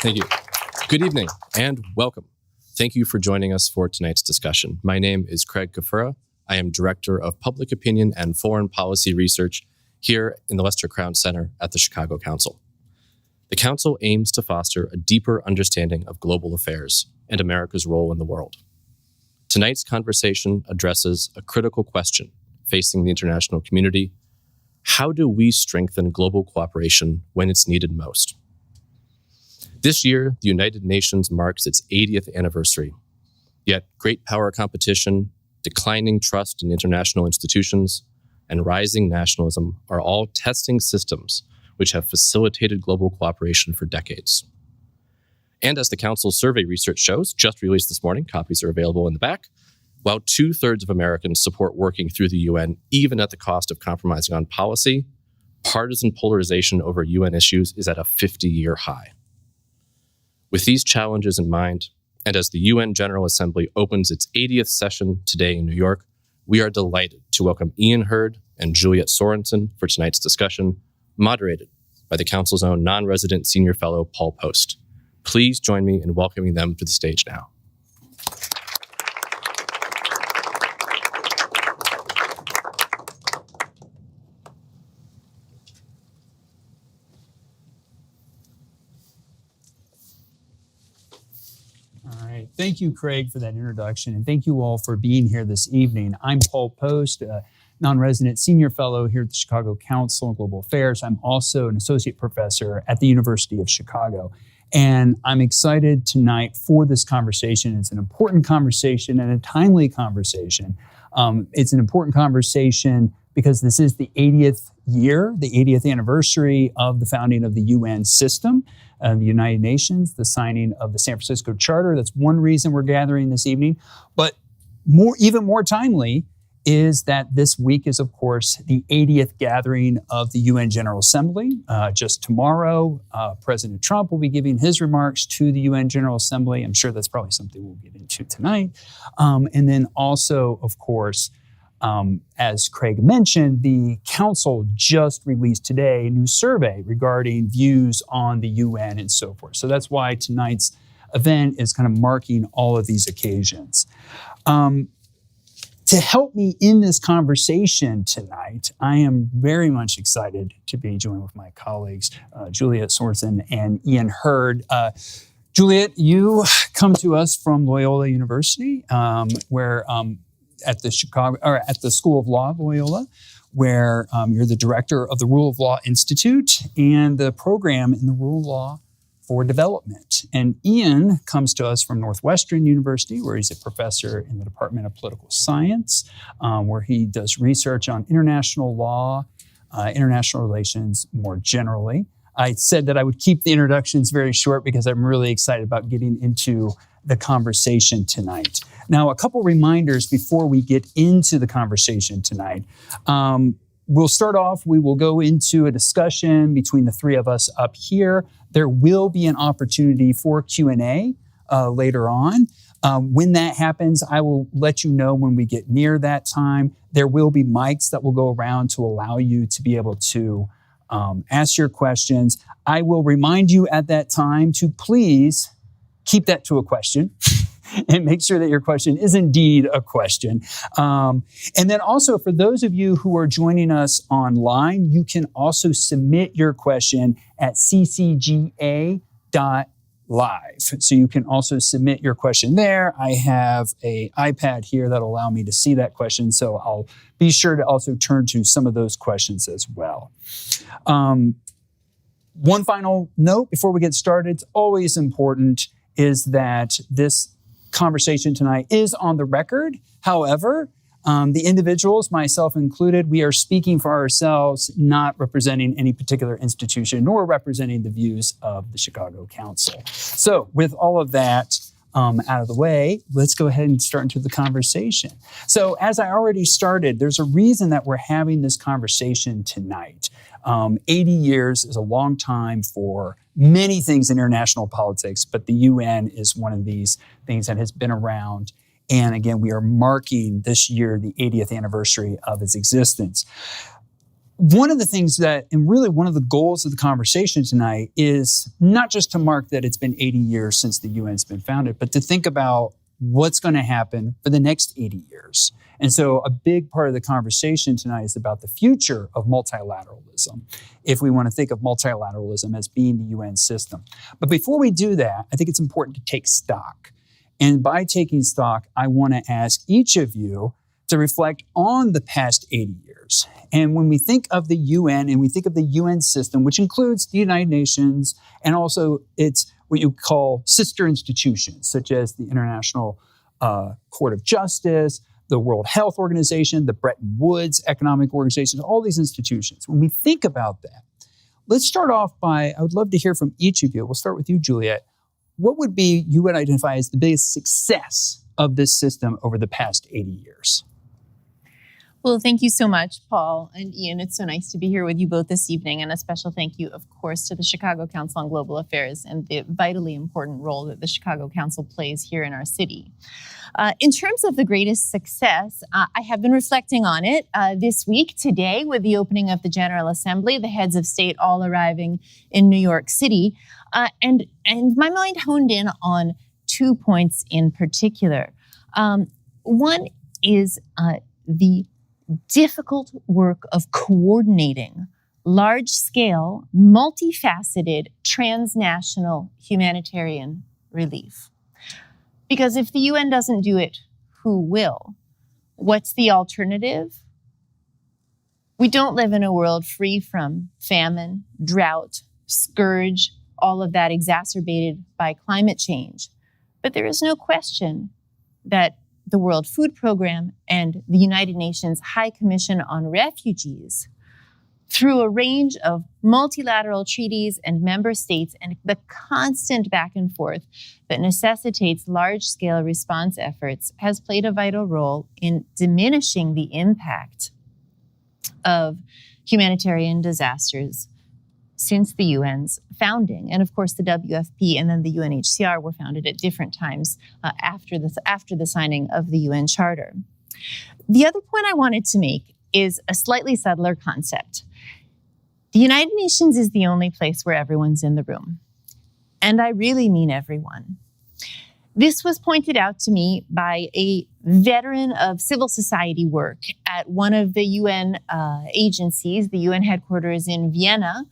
Thank you. Good evening and welcome. Thank you for joining us for tonight's discussion. My name is Craig Kafura. I am Director of Public Opinion and Foreign Policy Research here in the Lester Crown Center at the Chicago Council. The Council aims to foster a deeper understanding of global affairs and America's role in the world. Tonight's conversation addresses a critical question facing the international community. How do we strengthen global cooperation when it's needed most? This year, the United Nations marks its 80th anniversary. Yet great power competition, declining trust in international institutions, and rising nationalism are all testing systems which have facilitated global cooperation for decades. And as the Council's survey research shows, just released this morning, copies are available in the back, while 2/3 of Americans support working through the UN, even at the cost of compromising on policy, partisan polarization over UN issues is at a 50-year high. With these challenges in mind, and as the UN General Assembly opens its 80th session today in New York, we are delighted to welcome Ian Hurd and Juliet Sorensen for tonight's discussion, moderated by the Council's own non-resident senior fellow, Paul Poast. Please join me in welcoming them to the stage now. Thank you, Craig, for that introduction, and thank you all for being here this evening. I'm Paul Poast, a non-resident senior fellow here at the Chicago Council on Global Affairs. I'm also an associate professor at the University of Chicago, and I'm excited tonight for this conversation. It's an important conversation and a timely conversation. It's an important conversation because this is the 80th year, the 80th anniversary of the founding of the UN system, the United Nations, the signing of the San Francisco Charter. That's one reason we're gathering this evening. But even more timely is that this week is, of course, the 80th gathering of the UN General Assembly. Just tomorrow, President Trump will be giving his remarks to the UN General Assembly. I'm sure that's probably something we'll get into tonight. And then also, of course, as Craig mentioned, the Council just released today a new survey regarding views on the UN and so forth. So that's why tonight's event is kind of marking all of these occasions. To help me in this conversation tonight, I am very much excited to be joined with my colleagues, Juliet Sorensen and Ian Hurd. Juliet, you come to us from Loyola University, where at the School of Law of Loyola, where you're the director of the Rule of Law Institute and the program in the Rule of Law for Development. And Ian comes to us from Northwestern University, where he's a professor in the Department of Political Science, where he does research on international law, international relations more generally. I said that I would keep the introductions very short because I'm really excited about getting into the conversation tonight. Now, a couple reminders before we get into the conversation tonight. We'll start off, we will go into a discussion between the three of us up here. There will be an opportunity for Q&A later on. When that happens, I will let you know when we get near that time. There will be mics that will go around to allow you to be able to ask your questions. I will remind you at that time to please keep that to a question and make sure that your question is indeed a question. And then also for those of you who are joining us online, you can also submit your question at ccga.live. So you can also submit your question there. I have an iPad here that'll allow me to see that question. So I'll be sure to also turn to some of those questions as well. One final note before we get started, it's always important is that this conversation tonight is on the record. However, the individuals, myself included, we are speaking for ourselves, not representing any particular institution, nor representing the views of the Chicago Council. So with all of that out of the way, let's go ahead and start into the conversation. So as I already started, there's a reason that we're having this conversation tonight. 80 years is a long time for many things in international politics, but the UN is one of these things that has been around. And again, we are marking this year the 80th anniversary of its existence. one of the things that, and really one of the goals of the conversation tonight is not just to mark that it's been 80 years since the UN's been founded, but to think about what's going to happen for the next 80 years. And so a big part of the conversation tonight is about the future of multilateralism, if we want to think of multilateralism as being the UN system. But before we do that, I think it's important to take stock. And by taking stock, I want to ask each of you to reflect on the past 80 years. And when we think of the UN and we think of the UN system, which includes the United Nations and also its what you call sister institutions, such as the International Court of Justice, the World Health Organization, the Bretton Woods Economic Organization, all these institutions. When we think about that, let's start off by, I would love to hear from each of you. We'll start with you, Juliet. What would be, you would identify as the biggest success of this system over the past 80 years? Well, thank you so much, Paul and Ian. It's so nice to be here with you both this evening. And a special thank you, of course, to the Chicago Council on Global Affairs and the vitally important role that the Chicago Council plays here in our city. In terms of the greatest success, I have been reflecting on it this week, today, with the opening of the General Assembly, the heads of state all arriving in New York City. And my mind honed in on 2 points in particular. One is the difficult work of coordinating large-scale, multifaceted, transnational humanitarian relief. Because if the UN doesn't do it, who will? What's the alternative? We don't live in a world free from famine, drought, scourge, all of that exacerbated by climate change. But there is no question that the World Food Program and the United Nations High Commission on Refugees, through a range of multilateral treaties and member states and the constant back and forth that necessitates large-scale response efforts, has played a vital role in diminishing the impact of humanitarian disasters since the UN's founding. And of course, the WFP and then the UNHCR were founded at different times after the signing of the UN Charter. The other point I wanted to make is a slightly subtler concept. The United Nations is the only place where everyone's in the room. And I really mean everyone. This was pointed out to me by a veteran of civil society work at one of the UN agencies, the UN headquarters in Vienna,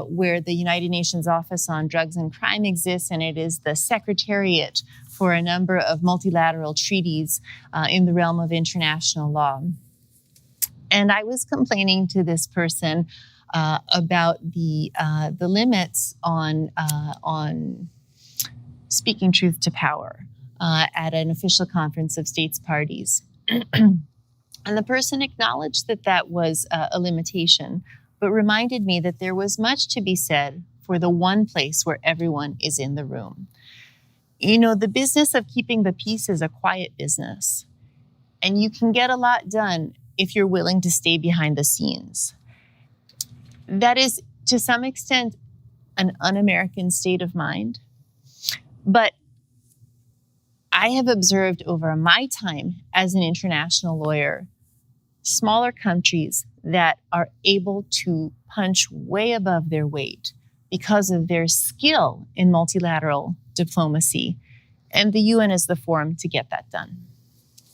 where the United Nations Office on Drugs and Crime exists, and it is the secretariat for a number of multilateral treaties in the realm of international law. And I was complaining to this person about the limits on speaking truth to power at an official conference of states parties. And the person acknowledged that that was a limitation, but reminded me that there was much to be said for the one place where everyone is in the room. You know, the business of keeping the peace is a quiet business, and you can get a lot done if you're willing to stay behind the scenes. That is, to some extent, an un-American state of mind. But I have observed over my time as an international lawyer, smaller countries that are able to punch way above their weight because of their skill in multilateral diplomacy. And the UN is the forum to get that done.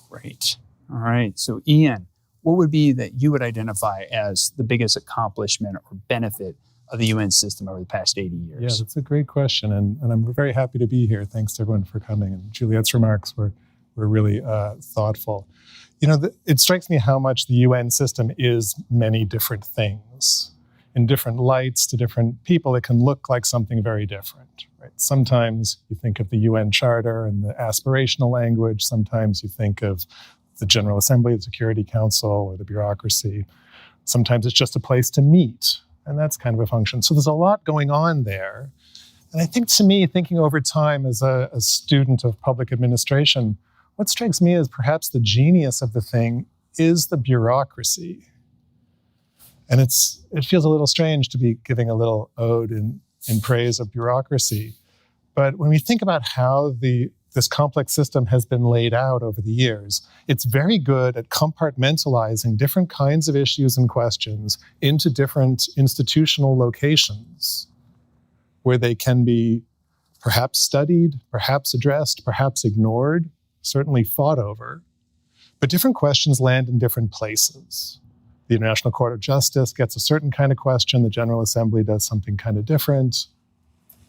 Great. All right. So, Ian, what would be that you would identify as the biggest accomplishment or benefit of the UN system over the past 80 years? Yeah, that's a great question. And I'm very happy to be here. Thanks to everyone for coming. And Juliet's remarks were really thoughtful. You know, it strikes me how much the UN system is many different things. In different lights to different people, it can look like something very different. Right? Sometimes you think of the UN Charter and the aspirational language. Sometimes you think of the General Assembly, the Security Council, or the bureaucracy. Sometimes it's just a place to meet, and that's kind of a function. So there's a lot going on there. And I think, to me, thinking over time as a student of public administration, what strikes me as perhaps the genius of the thing is the bureaucracy. And it feels a little strange to be giving a little ode in praise of bureaucracy. But when we think about how the this complex system has been laid out over the years, it's very good at compartmentalizing different kinds of issues and questions into different institutional locations where they can be perhaps studied, perhaps addressed, perhaps ignored, certainly fought over. But different questions land in different places. The International Court of Justice gets a certain kind of question. The General Assembly does something kind of different.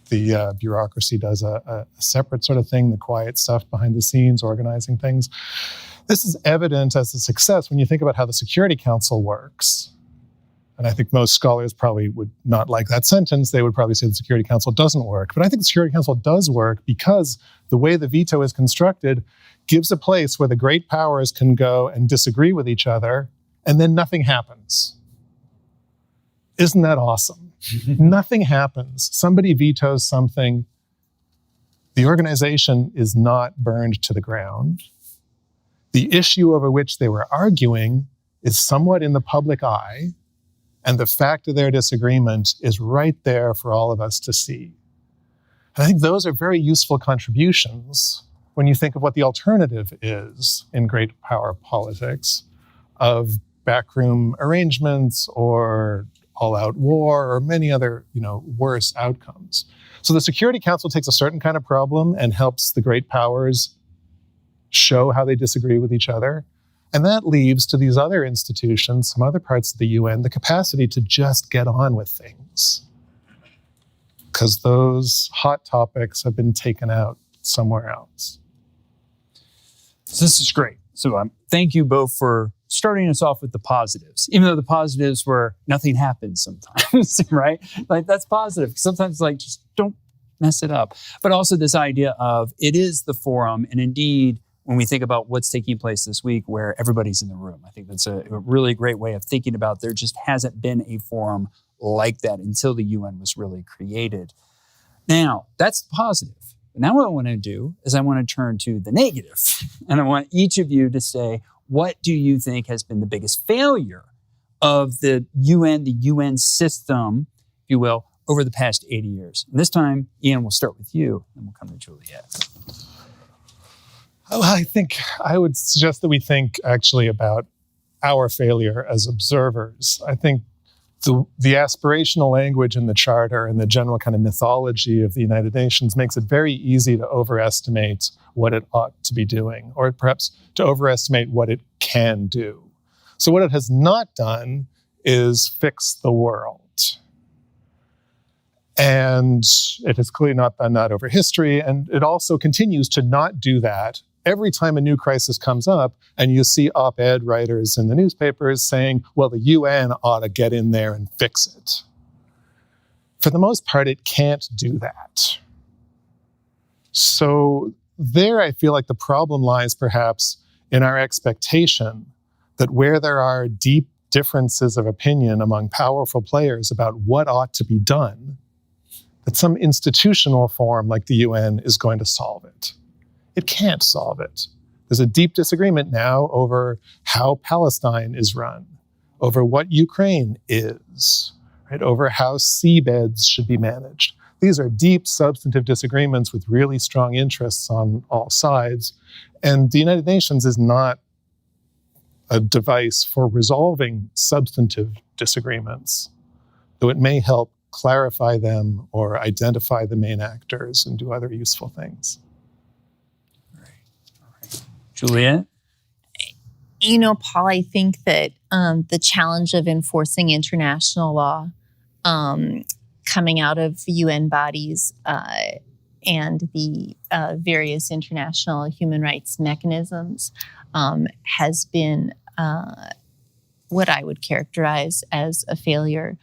The bureaucracy does a separate sort of thing, the quiet stuff behind the scenes, organizing things. This is evident as a success when you think about how the Security Council works. And I think most scholars probably would not like that sentence. They would probably say the Security Council doesn't work. But I think the Security Council does work because the way the veto is constructed gives a place where the great powers can go and disagree with each other, and then nothing happens. Isn't that awesome? Nothing happens. Somebody vetoes something. The organization is not burned to the ground. The issue over which they were arguing is somewhat in the public eye, and the fact of their disagreement is right there for all of us to see. And I think those are very useful contributions when you think of what the alternative is in great power politics of backroom arrangements or all-out war or many other, worse outcomes. So the Security Council takes a certain kind of problem and helps the great powers show how they disagree with each other. And that leaves to these other institutions, some other parts of the UN, the capacity to just get on with things. Because those hot topics have been taken out somewhere else. So this is great. So thank you both for starting us off with the positives, even though the positives were nothing happens sometimes, right? Like that's positive. Sometimes just don't mess it up. But also this idea of it is the forum. And indeed, when we think about what's taking place this week where everybody's in the room, I think that's a really great way of thinking about there just hasn't been a forum like that until the UN was really created. Now, that's positive. But now what I want to do is I want to turn to the negative. And I want each of you to say, what do you think has been the biggest failure of the UN system, if you will, over the past 80 years? And this time, Ian, we'll start with you, and we'll come to Juliet. Well, I think I would suggest that we think actually about our failure as observers. I think the aspirational language in the Charter and the general kind of mythology of the United Nations makes it very easy to overestimate what it ought to be doing, or perhaps to overestimate what it can do. So what it has not done is fix the world. And it has clearly not done that over history, and it also continues to not do that every time a new crisis comes up and you see op-ed writers in the newspapers saying, well, the UN ought to get in there and fix it. For the most part, it can't do that. So there, I feel like the problem lies perhaps in our expectation that where there are deep differences of opinion among powerful players about what ought to be done, that some institutional form like the UN is going to solve it. It can't solve it. There's a deep disagreement now over how Palestine is run, over what Ukraine is, right? Over how seabeds should be managed. These are deep substantive disagreements with really strong interests on all sides. And the United Nations is not a device for resolving substantive disagreements, though it may help clarify them or identify the main actors and do other useful things. All right. Juliet? You know, Paul, I think that the challenge of enforcing international law coming out of UN bodies and the various international human rights mechanisms has been what I would characterize as a failure.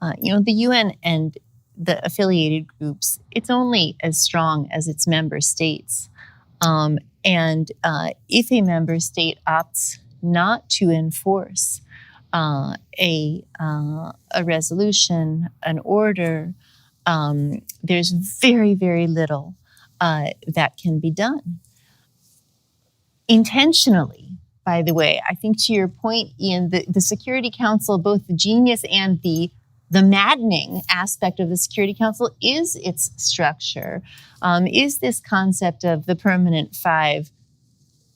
The UN and the affiliated groups, it's only as strong as its member states. And if a member state opts not to enforce a resolution, an order, there's very, very little that can be done. Intentionally, by the way, I think to your point, Ian, the Security Council, both the genius and the the maddening aspect of the Security Council is its structure, is this concept of the permanent five,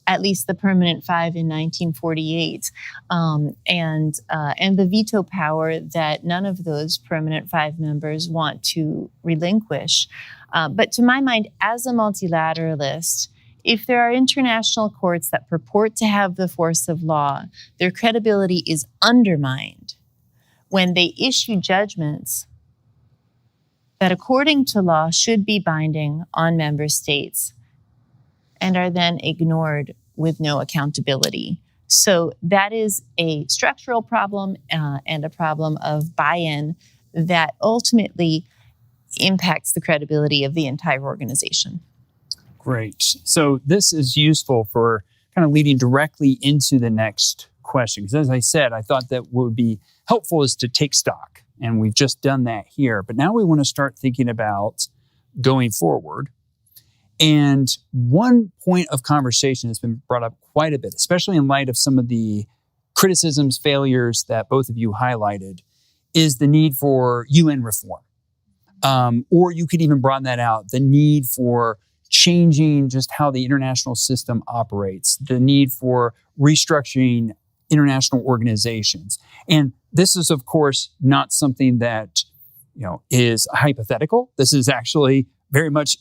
at least the permanent five in 1948, and the veto power that none of those permanent five members want to relinquish. But to my mind, as a multilateralist, if there are international courts that purport to have the force of law, their credibility is undermined when they issue judgments that, according to law, should be binding on member states and are then ignored with no accountability. So that is a structural problem and a problem of buy-in that ultimately impacts the credibility of the entire organization. Great. So this is useful for kind of leading directly into the next question. Because as I said, I thought that what would be helpful is to take stock. And we've just done that here. But now we want to start thinking about going forward. And one point of conversation that's been brought up quite a bit, especially in light of some of the criticisms, failures that both of you highlighted, is the need for UN reform. Or you could even broaden that out, the need for changing just how the international system operates, the need for restructuring international organizations. And this is, of course, not something that, is hypothetical. This is actually very much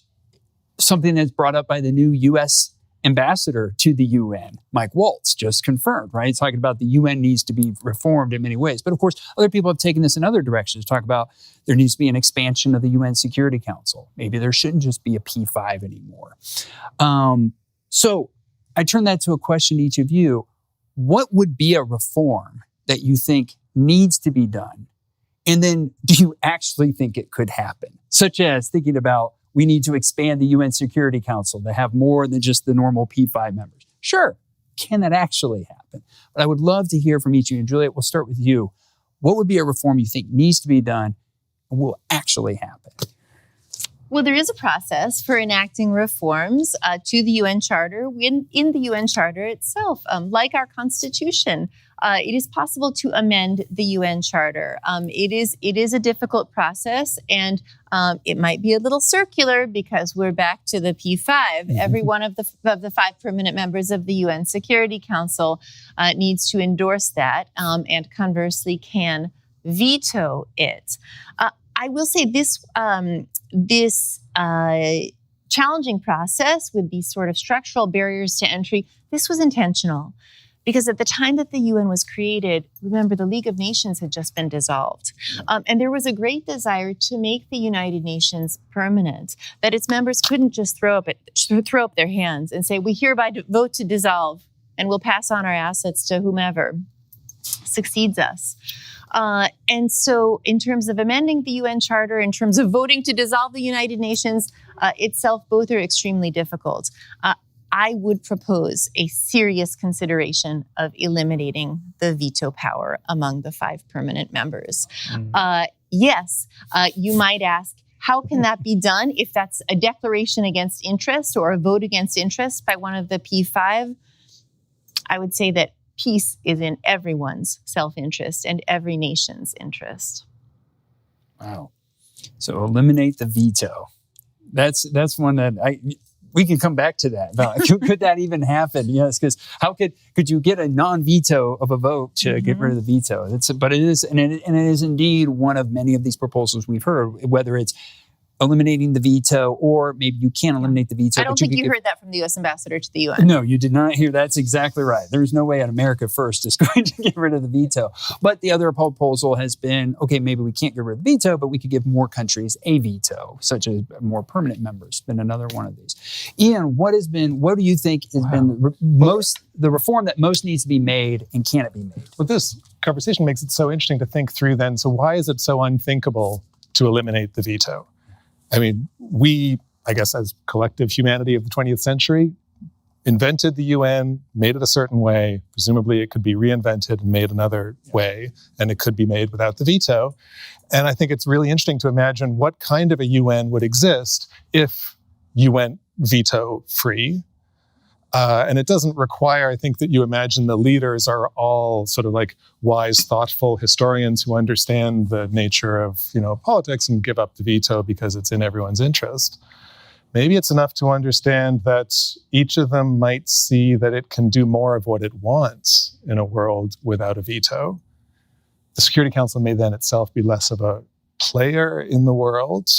something that's brought up by the new U.S. ambassador to the UN, Mike Waltz, just confirmed, right? He's talking about the UN needs to be reformed in many ways. But of course, other people have taken this in other directions, talk about there needs to be an expansion of the UN Security Council. Maybe there shouldn't just be a P5 anymore. So I turn that to a question to each of you. What would be a reform that you think needs to be done? And then do you actually think it could happen? Such as thinking about, we need to expand the UN Security Council to have more than just the normal P5 members. Sure, can that actually happen? But I would love to hear from each of you. And Juliet, we'll start with you. What would be a reform you think needs to be done and will actually happen? Well, there is a process for enacting reforms to the UN Charter. In the UN Charter itself, like our Constitution, it is possible to amend the UN Charter. It is a difficult process, and it might be a little circular because we're back to the P5. Mm-hmm. Every one of the five permanent members of the UN Security Council needs to endorse that, and conversely can veto it. I will say this challenging process with these sort of structural barriers to entry, this was intentional. Because at the time that the UN was created, remember, the League of Nations had just been dissolved. And there was a great desire to make the United Nations permanent, that its members couldn't just throw up their hands and say, we hereby vote to dissolve, and we'll pass on our assets to whomever succeeds us. And so in terms of amending the UN Charter, in terms of voting to dissolve the United Nations itself, both are extremely difficult. I would propose a serious consideration of eliminating the veto power among the five permanent members. Yes, you might ask, how can that be done if that's a declaration against interest or a vote against interest by one of the P5? I would say that peace is in everyone's self-interest and every nation's interest. Wow. So eliminate the veto. That's one that we can come back to that. About could that even happen? Yes, because how could you get a non-veto of a vote to get rid of the veto? But it is, and it is indeed one of many of these proposals we've heard, whether it's eliminating the veto, or maybe you can't eliminate the veto. I don't think you heard that from the U.S. ambassador to the UN. No, you did not hear. That's exactly right. There's no way America First is going to get rid of the veto. But the other proposal has been, okay, maybe we can't get rid of the veto, but we could give more countries a veto, such as more permanent members. Been another one of these. Ian, what do you think has been the reform that most needs to be made, and can it be made? Well, this conversation makes it so interesting to think through then. So why is it so unthinkable to eliminate the veto? I mean, we, I guess, as collective humanity of the 20th century, invented the UN, made it a certain way. Presumably it could be reinvented and made another way, and it could be made without the veto. And I think it's really interesting to imagine what kind of a UN would exist if you went veto-free. And it doesn't require, I think, that you imagine the leaders are all sort of like wise, thoughtful historians who understand the nature of, politics and give up the veto because it's in everyone's interest. Maybe it's enough to understand that each of them might see that it can do more of what it wants in a world without a veto. The Security Council may then itself be less of a player in the world,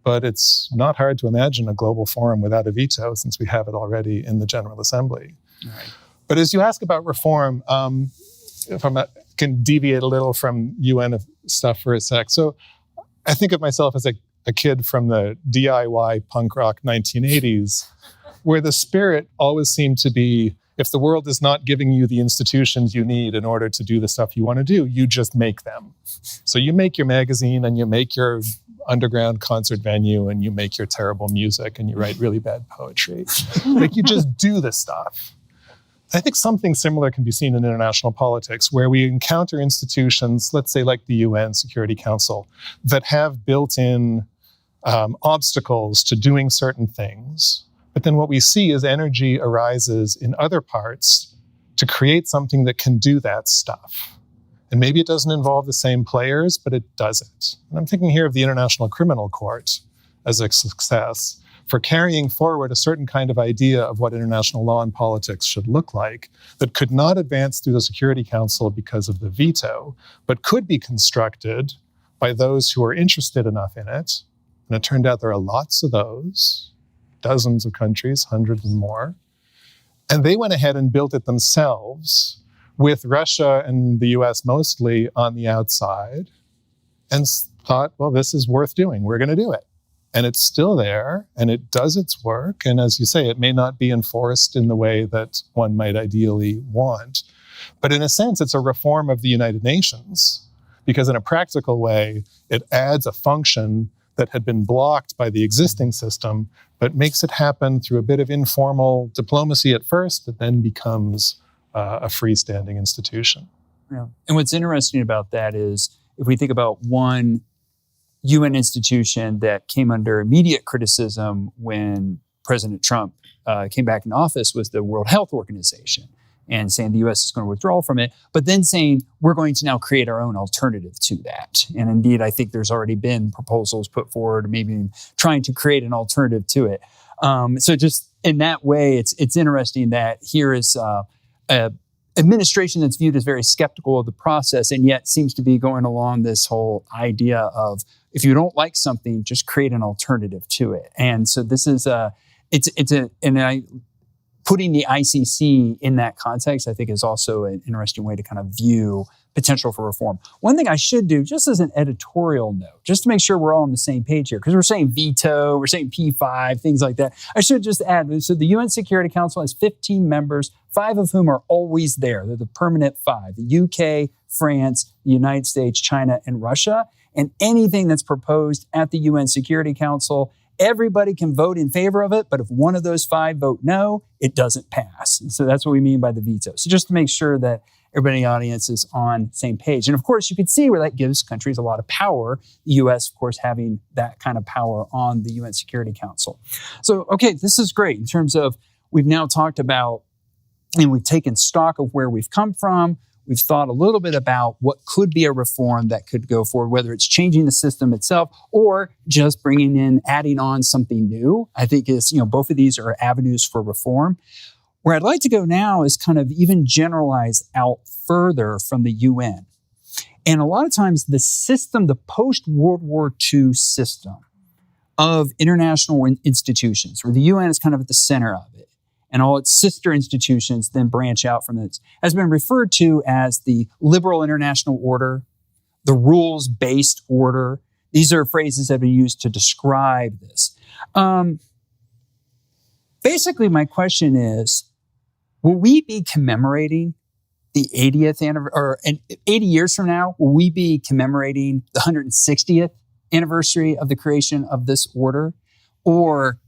but it's not hard to imagine a global forum without a veto since we have it already in the General Assembly. Right. But as you ask about reform, if I can deviate a little from UN stuff for a sec. So I think of myself as a kid from the DIY punk rock 1980s, where the spirit always seemed to be, if the world is not giving you the institutions you need in order to do the stuff you want to do, you just make them. So you make your magazine and you make your underground concert venue and you make your terrible music and you write really bad poetry. Like you just do this stuff. I think something similar can be seen in international politics where we encounter institutions, let's say like the UN Security Council, that have built-in obstacles to doing certain things. But then what we see is energy arises in other parts to create something that can do that stuff. And maybe it doesn't involve the same players, but it does it. And I'm thinking here of the International Criminal Court as a success for carrying forward a certain kind of idea of what international law and politics should look like that could not advance through the Security Council because of the veto, but could be constructed by those who are interested enough in it. And it turned out there are lots of those, dozens of countries, hundreds and more. And they went ahead and built it themselves with Russia and the US mostly on the outside and thought, well, this is worth doing. We're going to do it. And it's still there and it does its work. And as you say, it may not be enforced in the way that one might ideally want. But in a sense, it's a reform of the United Nations because in a practical way, it adds a function that had been blocked by the existing system, but makes it happen through a bit of informal diplomacy at first, that then becomes a freestanding institution. Yeah. And what's interesting about that is if we think about one UN institution that came under immediate criticism when President Trump came back in office was the World Health Organization, and saying the U.S. is going to withdraw from it, but then saying we're going to now create our own alternative to that. And indeed, I think there's already been proposals put forward, maybe trying to create an alternative to it. So just in that way, it's interesting that here is a administration that's viewed as very skeptical of the process, and yet seems to be going along this whole idea of if you don't like something, just create an alternative to it. And so this is putting the ICC in that context, I think, is also an interesting way to kind of view potential for reform. One thing I should do, just as an editorial note, just to make sure we're all on the same page here, because we're saying veto, we're saying P5, things like that. I should just add, so the UN Security Council has 15 members, 5 of whom are always there. They're the permanent 5, the UK, France, the United States, China, and Russia. And anything that's proposed at the UN Security Council, everybody can vote in favor of it, but if one of those 5 vote no, it doesn't pass. And so that's what we mean by the veto. So just to make sure that everybody in the audience is on the same page. And of course, you can see where that gives countries a lot of power. The US, of course, having that kind of power on the UN Security Council. So, okay, this is great in terms of we've now talked about and we've taken stock of where we've come from. We've thought a little bit about what could be a reform that could go forward, whether it's changing the system itself or just bringing in, adding on something new. I think is, both of these are avenues for reform. Where I'd like to go now is kind of even generalize out further from the UN. And a lot of times the system, the post-World War II system of international institutions, where the UN is kind of at the center of it, and all its sister institutions then branch out from it, has been referred to as the liberal international order, the rules-based order. These are phrases that have been used to describe this. Basically, my question is, will we be commemorating the 80th anniversary, or 80 years from now, will we be commemorating the 160th anniversary of the creation of this order? Or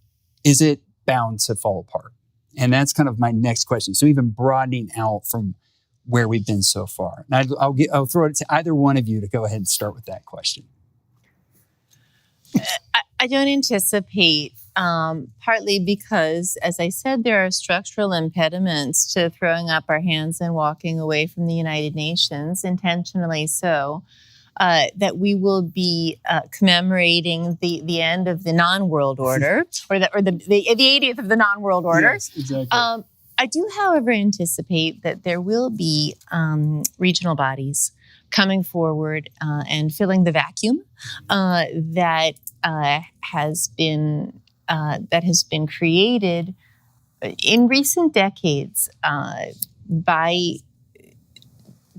is it bound to fall apart? And that's kind of my next question. So even broadening out from where we've been so far. And I'll throw it to either one of you to go ahead and start with that question. I don't anticipate partly because, as I said, there are structural impediments to throwing up our hands and walking away from the United Nations, intentionally so. That we will be commemorating the end of the non-world order, or the 80th of the non-world order. Yes, exactly. I do, however, anticipate that there will be regional bodies coming forward and filling the vacuum that has been created in recent decades by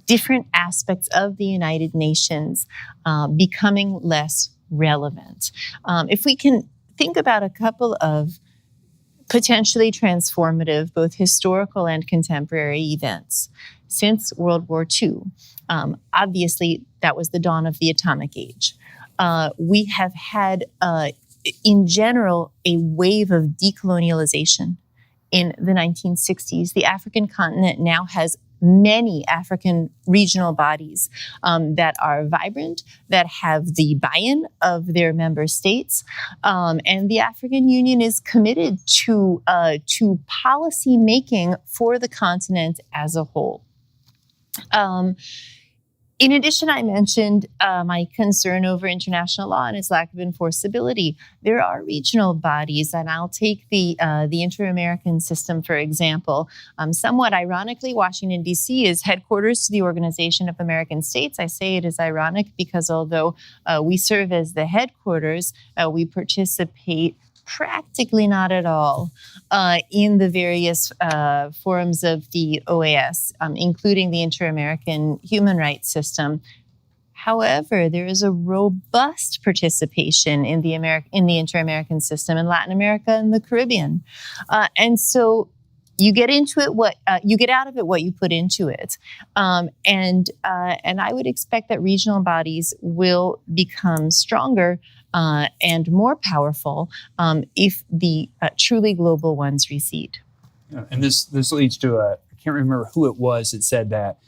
different aspects of the United Nations becoming less relevant. If we can think about a couple of potentially transformative, both historical and contemporary events since World War II, obviously that was the dawn of the atomic age. We have had, in general, a wave of decolonialization in the 1960s. The African continent now has many African regional bodies that are vibrant, that have the buy-in of their member states, and the African Union is committed to policy making for the continent as a whole. In addition, I mentioned my concern over international law and its lack of enforceability. There are regional bodies, and I'll take the Inter-American System, for example. Somewhat ironically, Washington, D.C. is headquarters to the Organization of American States. I say it is ironic because although we serve as the headquarters, we participate practically not at all in the various forums of the OAS, including the Inter-American Human Rights System. However, there is a robust participation in the Inter-American System in Latin America and the Caribbean, and so you get into it you get out of it what you put into it, and I would expect that regional bodies will become stronger and more powerful if the truly global ones recede. Yeah, and this leads to I can't remember who it was that said that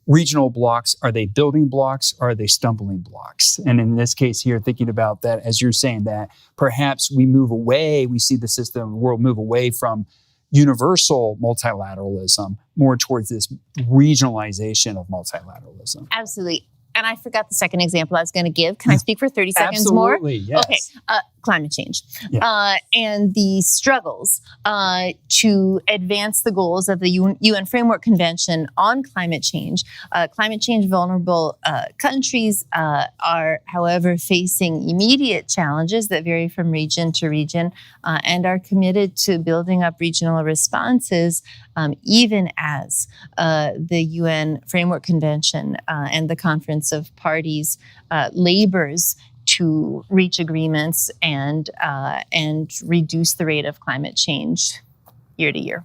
regional blocks, are they building blocks or are they stumbling blocks? And in this case here, thinking about that, as you're saying, that perhaps we see the world move away from universal multilateralism more towards this regionalization of multilateralism. Absolutely. And I forgot the second example I was going to give. Can I speak for 30 seconds more? Absolutely, yes. Okay, climate change. Yeah. And the struggles to advance the goals of the UN Framework Convention on climate change. Climate change vulnerable countries are, however, facing immediate challenges that vary from region to region and are committed to building up regional responses even as the UN Framework Convention and the Conference of Parties labors to reach agreements and reduce the rate of climate change year to year.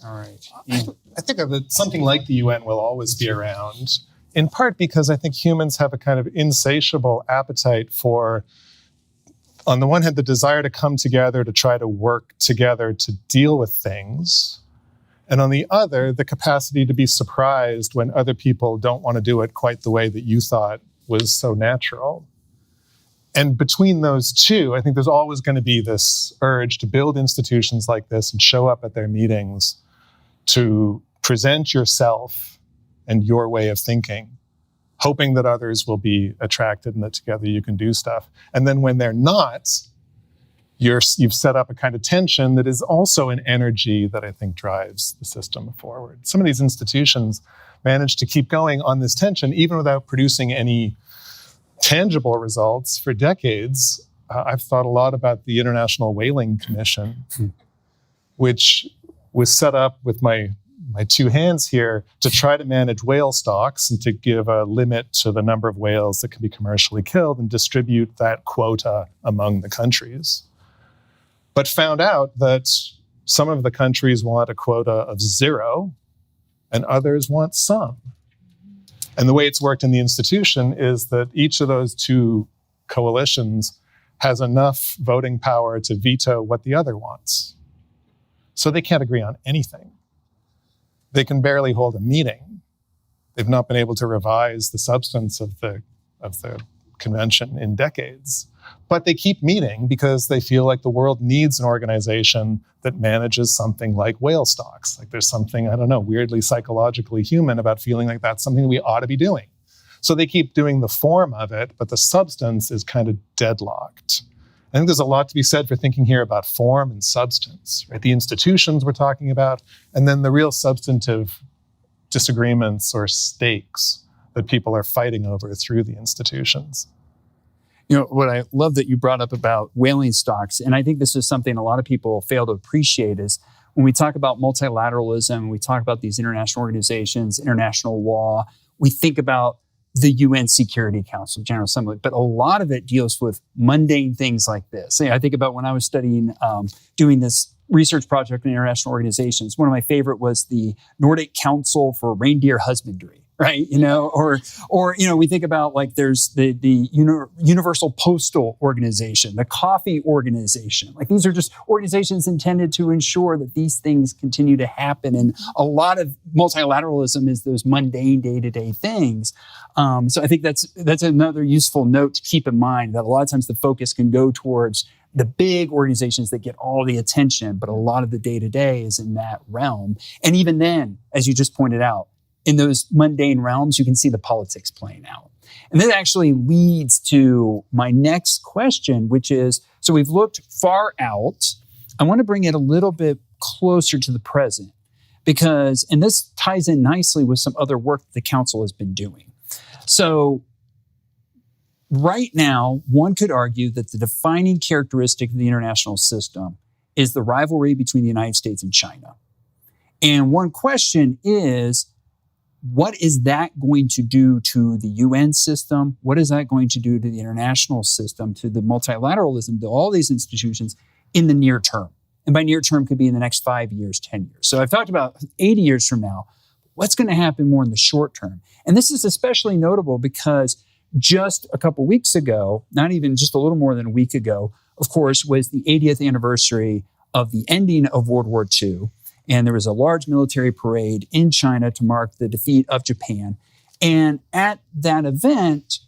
All right. I think that something like the UN will always be around, in part because I think humans have a kind of insatiable appetite for, on the one hand, the desire to come together to try to work together to deal with things, and on the other, the capacity to be surprised when other people don't want to do it quite the way that you thought was so natural. And between those two, I think there's always going to be this urge to build institutions like this and show up at their meetings to present yourself and your way of thinking, hoping that others will be attracted and that together you can do stuff. And then when they're not, you've set up a kind of tension that is also an energy that I think drives the system forward. Some of these institutions manage to keep going on this tension even without producing any tangible results for decades. I've thought a lot about the International Whaling Commission, which was set up with my two hands here to try to manage whale stocks and to give a limit to the number of whales that can be commercially killed and distribute that quota among the countries. But found out that some of the countries want a quota of 0 and others want some. And the way it's worked in the institution is that each of those two coalitions has enough voting power to veto what the other wants. So they can't agree on anything. They can barely hold a meeting. They've not been able to revise the substance of the convention in decades. But they keep meeting because they feel like the world needs an organization that manages something like whale stocks. Like there's something, I don't know, weirdly psychologically human about feeling like that's something that we ought to be doing. So they keep doing the form of it, but the substance is kind of deadlocked. I think there's a lot to be said for thinking here about form and substance, right? The institutions we're talking about, and then the real substantive disagreements or stakes that people are fighting over through the institutions. You know, what I love that you brought up about whaling stocks, and I think this is something a lot of people fail to appreciate, is when we talk about multilateralism, we talk about these international organizations, international law, we think about the UN Security Council, General Assembly, but a lot of it deals with mundane things like this. I think about when I was studying, doing this research project in international organizations, one of my favorite was the Nordic Council for Reindeer Husbandry, right? You know, or you know, we think about like there's the Universal Postal Organization, the Coffee Organization. Like these are just organizations intended to ensure that these things continue to happen. And a lot of multilateralism is those mundane day-to-day things. So I think that's another useful note to keep in mind, that a lot of times the focus can go towards the big organizations that get all the attention, but a lot of the day-to-day is in that realm. And even then, as you just pointed out, in those mundane realms, you can see the politics playing out. And this actually leads to my next question, which is, so we've looked far out. I want to bring it a little bit closer to the present, because, and this ties in nicely with some other work that the council has been doing. So right now, one could argue that the defining characteristic of the international system is the rivalry between the United States and China. And one question is, what is that going to do to the UN system? What is that going to do to the international system, to the multilateralism, to all these institutions in the near term? And by near term could be in the next 5 years, 10 years. So I've talked about 80 years from now. What's going to happen more in the short term? And this is especially notable because just a couple weeks ago, not even just a little more than a week ago, of course, was the 80th anniversary of the ending of World War II. And there was a large military parade in China to mark the defeat of Japan. And at that event,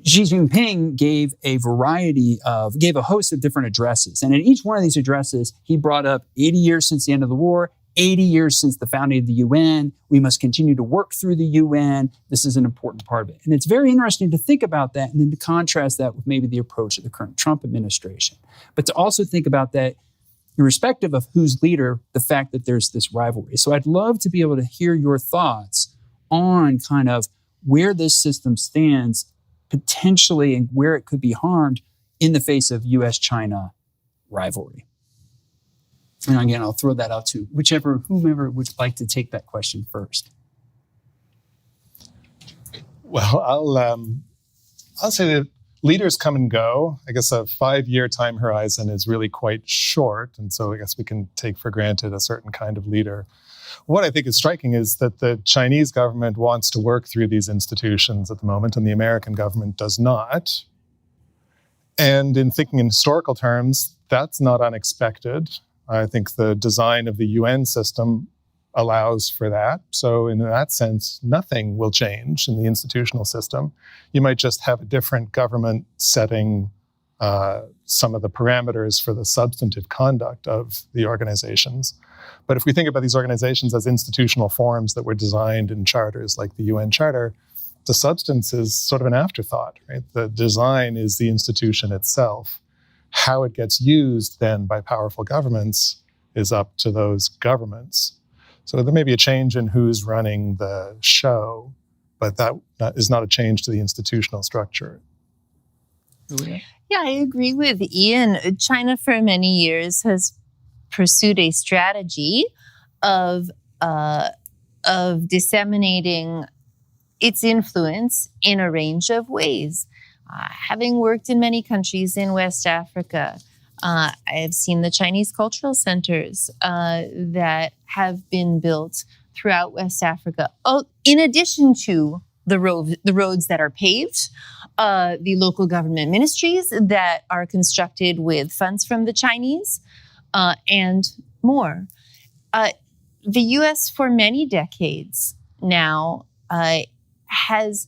Xi Jinping gave a host of different addresses. And in each one of these addresses, he brought up 80 years since the end of the war, 80 years since the founding of the UN. We must continue to work through the UN. This is an important part of it. And it's very interesting to think about that and then to contrast that with maybe the approach of the current Trump administration. But to also think about that irrespective of who's leader, the fact that there's this rivalry. So I'd love to be able to hear your thoughts on kind of where this system stands potentially and where it could be harmed in the face of US-China rivalry. And again, I'll throw that out to whomever would like to take that question first. Well, I'll say that leaders come and go. I guess a 5-year time horizon is really quite short. And so I guess we can take for granted a certain kind of leader. What I think is striking is that the Chinese government wants to work through these institutions at the moment, and the American government does not. And in thinking in historical terms, that's not unexpected. I think the design of the UN system allows for that. So in that sense, nothing will change in the institutional system. You might just have a different government setting some of the parameters for the substantive conduct of the organizations. But if we think about these organizations as institutional forms that were designed in charters like the UN Charter, the substance is sort of an afterthought, right? The design is the institution itself. How it gets used then by powerful governments is up to those governments. So there may be a change in who's running the show, but that is not a change to the institutional structure. Yeah, I agree with Ian. China for many years has pursued a strategy of disseminating its influence in a range of ways. Having worked in many countries in West Africa, I have seen the Chinese cultural centers that have been built throughout West Africa. Oh, in addition to the roads that are paved, the local government ministries that are constructed with funds from the Chinese, and more. The U.S. for many decades now has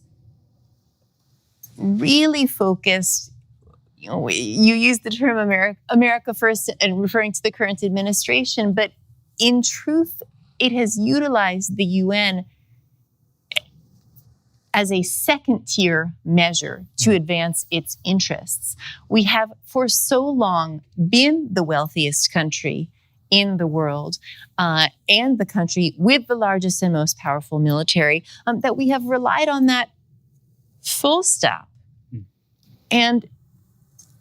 really focused you use the term America first and referring to the current administration, but in truth, it has utilized the UN as a second-tier measure to advance its interests. We have for so long been the wealthiest country in the world and the country with the largest and most powerful military that we have relied on that full stop. And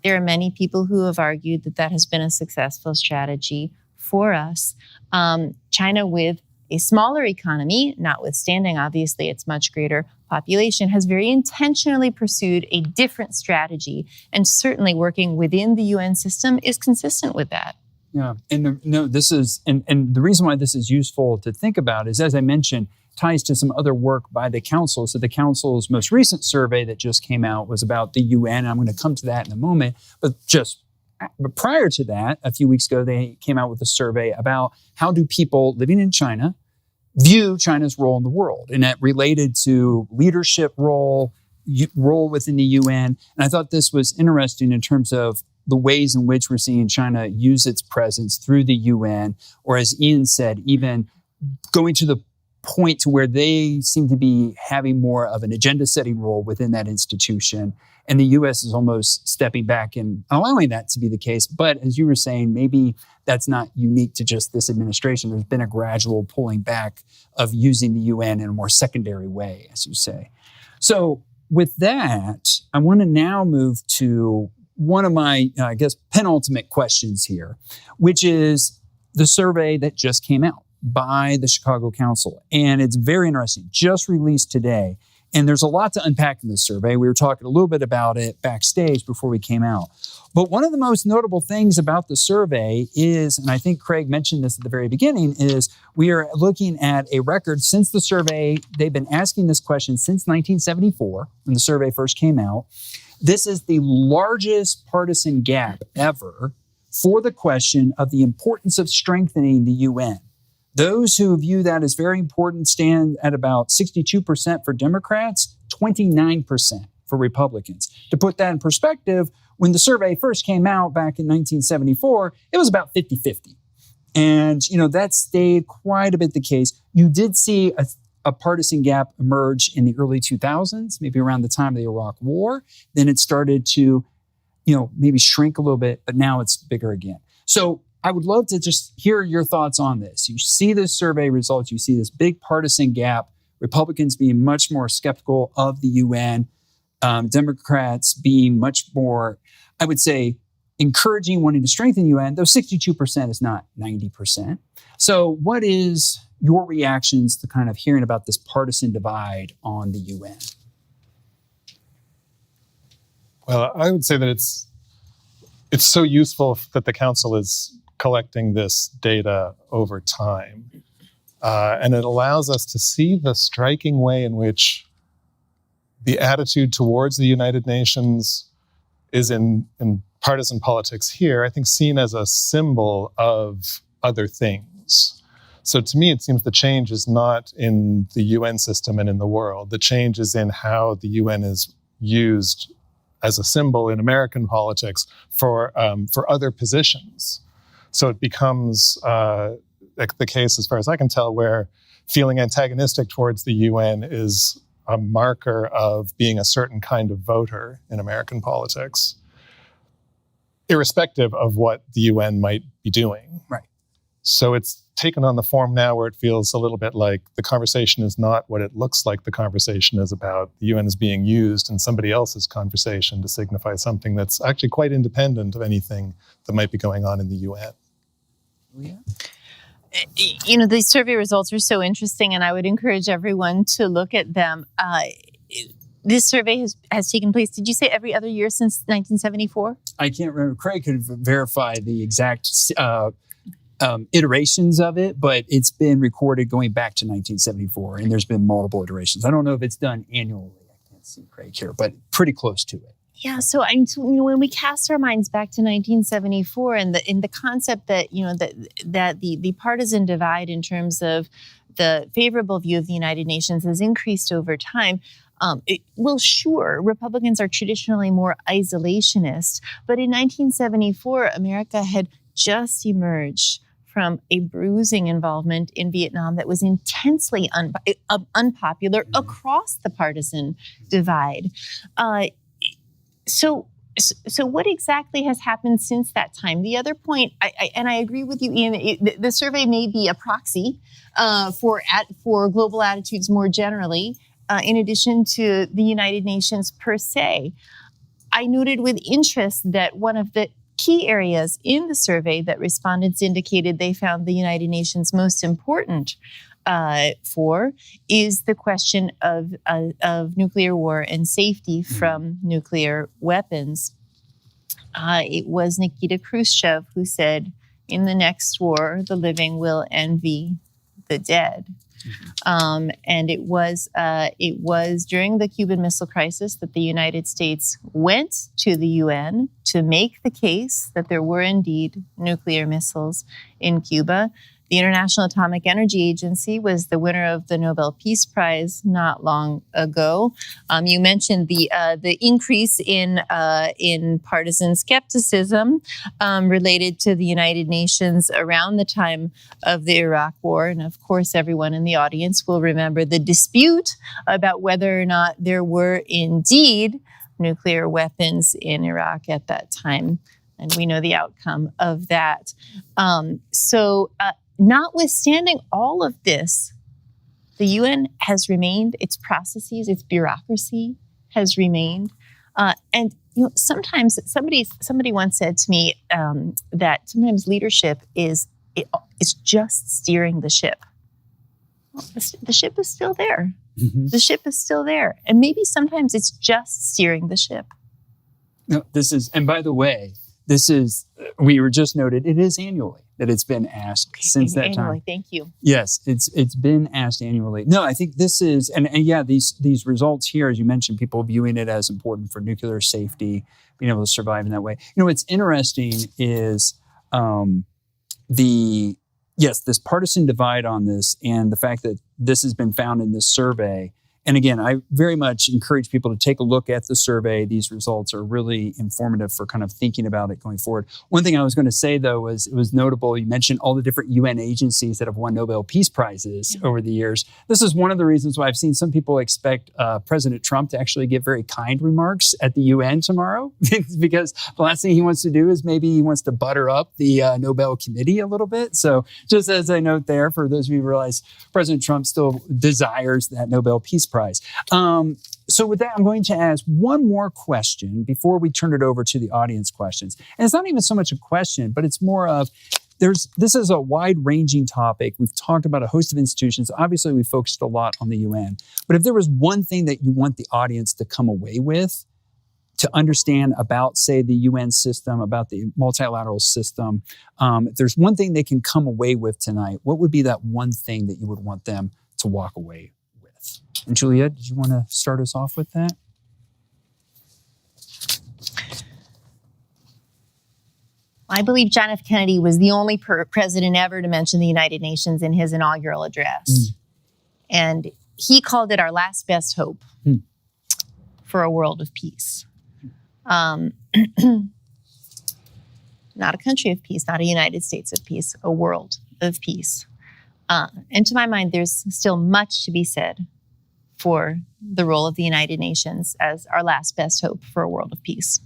there are many people who have argued that that has been a successful strategy for us. China, with a smaller economy, notwithstanding obviously its much greater population, has very intentionally pursued a different strategy, and certainly working within the UN system is consistent with that. Yeah, and this is, and the reason why this is useful to think about is, as I mentioned, ties to some other work by the Council. So the Council's most recent survey that just came out was about the UN. I'm going to come to that in a moment, but prior to that, a few weeks ago, they came out with a survey about how do people living in China view China's role in the world, and that related to leadership role within the UN. And I thought this was interesting in terms of the ways in which we're seeing China use its presence through the UN, or as Ian said, even going to the point to where they seem to be having more of an agenda-setting role within that institution. And the U.S. is almost stepping back and allowing that to be the case. But as you were saying, maybe that's not unique to just this administration. There's been a gradual pulling back of using the UN in a more secondary way, as you say. So with that, I want to now move to one of my, penultimate questions here, which is the survey that just came out by the Chicago Council. And it's very interesting, just released today. And there's a lot to unpack in this survey. We were talking a little bit about it backstage before we came out. But one of the most notable things about the survey is, and I think Craig mentioned this at the very beginning, is we are looking at a record since the survey. They've been asking this question since 1974, when the survey first came out. This is the largest partisan gap ever for the question of the importance of strengthening the UN. Those who view that as very important stand at about 62% for Democrats, 29% for Republicans. To put that in perspective, when the survey first came out back in 1974, it was about 50-50. And, that stayed quite a bit the case. You did see a partisan gap emerge in the early 2000s, maybe around the time of the Iraq War. Then it started to, maybe shrink a little bit, but now it's bigger again. So I would love to just hear your thoughts on this. You see this survey results, you see this big partisan gap, Republicans being much more skeptical of the UN, Democrats being much more, I would say, encouraging, wanting to strengthen the UN, though 62% is not 90%. So what is your reactions to kind of hearing about this partisan divide on the UN? Well, I would say that it's so useful that the Council is collecting this data over time. And it allows us to see the striking way in which the attitude towards the United Nations is in partisan politics here, I think, seen as a symbol of other things. So to me, it seems the change is not in the UN system and in the world. The change is in how the UN is used as a symbol in American politics for other positions. So it becomes the case, as far as I can tell, where feeling antagonistic towards the UN is a marker of being a certain kind of voter in American politics, irrespective of what the UN might be doing. Right. So it's taken on the form now where it feels a little bit like the conversation is not what it looks like the conversation is about. The UN is being used in somebody else's conversation to signify something that's actually quite independent of anything that might be going on in the UN. Yeah. These survey results are so interesting, and I would encourage everyone to look at them. This survey has taken place, did you say every other year since 1974? I can't remember. Craig could verify the exact iterations of it, but it's been recorded going back to 1974, and there's been multiple iterations. I don't know if it's done annually. I can't see Craig here, but pretty close to it. Yeah, so when we cast our minds back to 1974 and the concept that that the partisan divide in terms of the favorable view of the United Nations has increased over time, Sure, Republicans are traditionally more isolationist, but in 1974, America had just emerged from a bruising involvement in Vietnam that was intensely unpopular across the partisan divide. So what exactly has happened since that time? The other point, I agree with you, Ian, the survey may be a proxy for global attitudes more generally, in addition to the United Nations per se. I noted with interest that one of the key areas in the survey that respondents indicated they found the United Nations most important for is the question of nuclear war and safety from nuclear weapons. It was Nikita Khrushchev who said, "In the next war, the living will envy the dead." And it was during the Cuban Missile Crisis that the United States went to the UN to make the case that there were indeed nuclear missiles in Cuba. The International Atomic Energy Agency was the winner of the Nobel Peace Prize not long ago. You mentioned the increase in partisan skepticism related to the United Nations around the time of the Iraq War, and of course, everyone in the audience will remember the dispute about whether or not there were indeed nuclear weapons in Iraq at that time, and we know the outcome of that. Notwithstanding all of this, the UN has remained, its processes, its bureaucracy has remained. And sometimes somebody once said to me that sometimes leadership is just steering the ship. Well, the ship is still there. Mm-hmm. The ship is still there. And maybe sometimes it's just steering the ship. No, and by the way, we were just noted, it is annually that it's been asked since that time. Annually, thank you. Yes, it's been asked annually. No, I think this is, and yeah, these results here, as you mentioned, people viewing it as important for nuclear safety, being able to survive in that way. What's interesting is this partisan divide on this, and the fact that this has been found in this survey. And again, I very much encourage people to take a look at the survey. These results are really informative for kind of thinking about it going forward. One thing I was going to say, though, was it was notable. You mentioned all the different UN agencies that have won Nobel Peace Prizes over the years. This is one of the reasons why I've seen some people expect President Trump to actually give very kind remarks at the UN tomorrow, because the last thing he wants to do is maybe he wants to butter up the Nobel Committee a little bit. So just as a note there, for those of you who realize President Trump still desires that Nobel Peace Prize. So with that, I'm going to ask one more question before we turn it over to the audience questions. And it's not even so much a question, but it's more of, this is a wide-ranging topic. We've talked about a host of institutions. Obviously, we focused a lot on the UN. But if there was one thing that you want the audience to come away with, to understand about, say, the UN system, about the multilateral system, if there's one thing they can come away with tonight, what would be that one thing that you would want them to walk away with? And Juliet, did you want to start us off with that? I believe John F. Kennedy was the only president ever to mention the United Nations in his inaugural address. And he called it our last best hope for a world of peace. Not a country of peace, not a United States of peace, a world of peace. And to my mind, there's still much to be said for the role of the United Nations as our last best hope for a world of peace.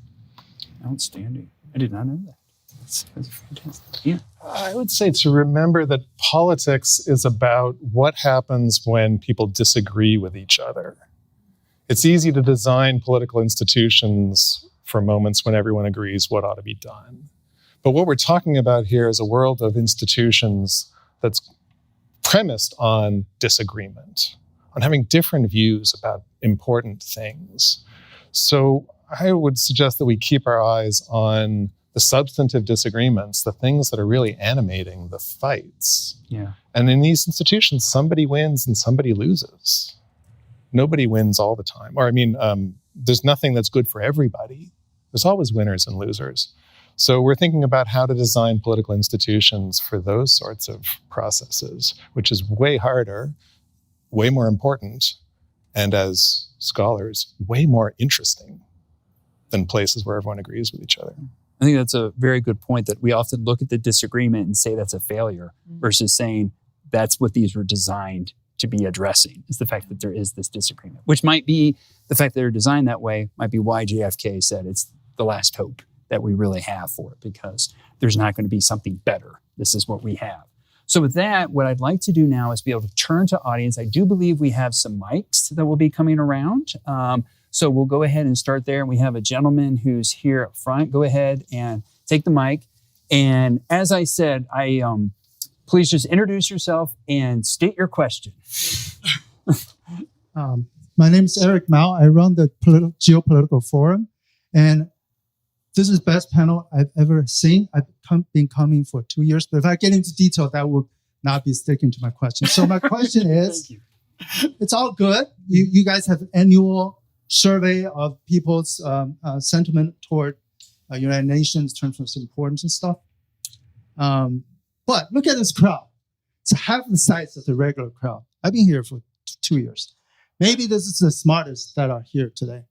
Outstanding. I did not know that. That's fantastic. Yeah. I would say to remember that politics is about what happens when people disagree with each other. It's easy to design political institutions for moments when everyone agrees what ought to be done. But what we're talking about here is a world of institutions that's premised on disagreement, on having different views about important things. So I would suggest that we keep our eyes on the substantive disagreements, the things that are really animating the fights. Yeah. And in these institutions, somebody wins and somebody loses. Nobody wins all the time. Or there's nothing that's good for everybody. There's always winners and losers. So we're thinking about how to design political institutions for those sorts of processes, which is way harder, way more important, and as scholars way more interesting than places where everyone agrees with each other. I think that's a very good point, that we often look at the disagreement and say that's a failure versus saying that's what these were designed to be addressing, is the fact that there is this disagreement, which might be the fact that they're designed that way, might be why JFK said it's the last hope that we really have for it, because there's not going to be something better. This is what we have. So with that, what I'd like to do now is be able to turn to audience. I do believe we have some mics that will be coming around. So we'll go ahead and start there. And we have a gentleman who's here up front. Go ahead and take the mic. And as I said, please just introduce yourself and state your question. My name is Eric Mao. I run the Geopolitical Forum. And this is the best panel I've ever seen. I've been coming for 2 years. But if I get into detail, that would not be sticking to my question. So my question is, it's all good. You guys have annual survey of people's sentiment toward United Nations in terms of its importance and stuff. But look at this crowd. It's half the size of the regular crowd. I've been here for 2 years. Maybe this is the smartest that are here today.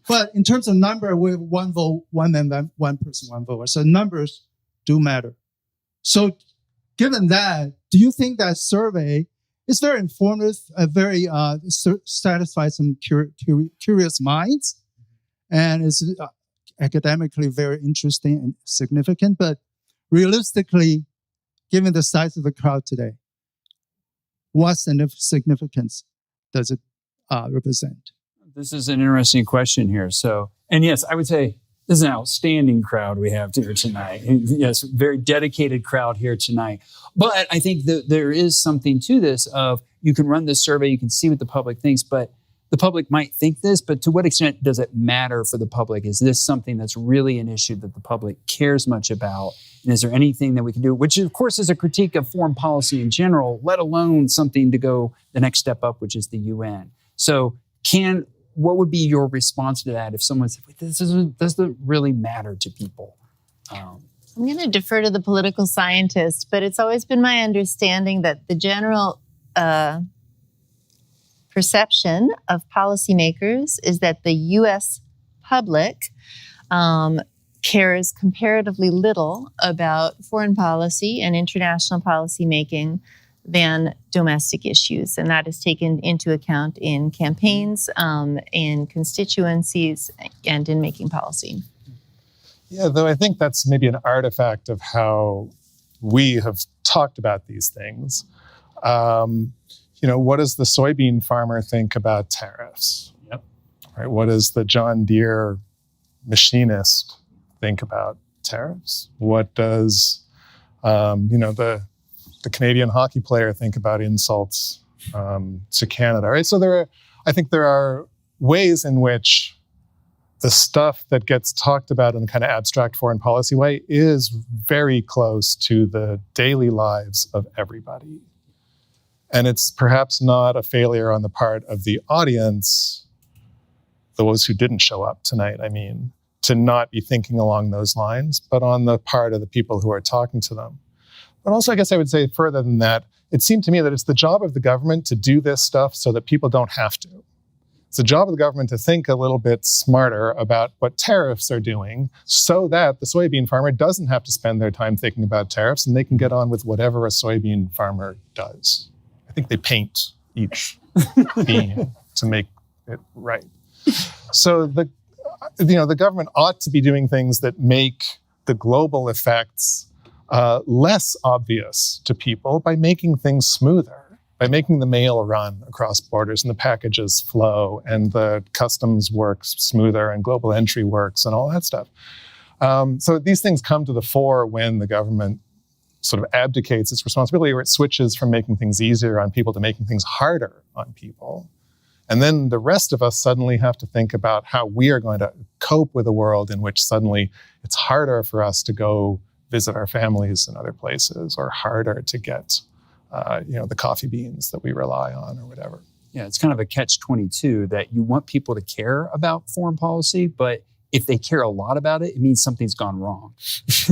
But in terms of number, we have one vote, one man, one person, one voter. So numbers do matter. So given that, do you think that survey is very informative, very satisfies some curious minds, and is academically very interesting and significant? But realistically, given the size of the crowd today, what significance does it represent? This is an interesting question here. So, and yes, I would say this is an outstanding crowd we have here tonight. Yes, very dedicated crowd here tonight. But I think that there is something to this of, you can run this survey, you can see what the public thinks, but the public might think this, but to what extent does it matter for the public? Is this something that's really an issue that the public cares much about? And is there anything that we can do, which of course is a critique of foreign policy in general, let alone something to go the next step up, which is the UN. So what would be your response to that if someone said, this doesn't really matter to people? I'm going to defer to the political scientist, but it's always been my understanding that the general perception of policymakers is that the U.S. public cares comparatively little about foreign policy and international policy making than domestic issues. And that is taken into account in campaigns, in constituencies, and in making policy. Yeah, though I think that's maybe an artifact of how we have talked about these things. What does the soybean farmer think about tariffs? Yep. Right. What does the John Deere machinist think about tariffs? What does the Canadian hockey player think about insults to Canada? Right. So I think there are ways in which the stuff that gets talked about in a kind of abstract foreign policy way is very close to the daily lives of everybody. And it's perhaps not a failure on the part of the audience, those who didn't show up tonight, to not be thinking along those lines, but on the part of the people who are talking to them. But also, I guess I would say further than that, it seemed to me that it's the job of the government to do this stuff so that people don't have to. It's the job of the government to think a little bit smarter about what tariffs are doing so that the soybean farmer doesn't have to spend their time thinking about tariffs and they can get on with whatever a soybean farmer does. I think they paint each bean to make it right. So the government ought to be doing things that make the global effects less obvious to people by making things smoother, by making the mail run across borders and the packages flow and the customs works smoother and global entry works and all that stuff. So these things come to the fore when the government sort of abdicates its responsibility, or it switches from making things easier on people to making things harder on people. And then the rest of us suddenly have to think about how we are going to cope with a world in which suddenly it's harder for us to go visit our families in other places, or harder to get the coffee beans that we rely on or whatever. Yeah, it's kind of a catch-22 that you want people to care about foreign policy, but if they care a lot about it, it means something's gone wrong.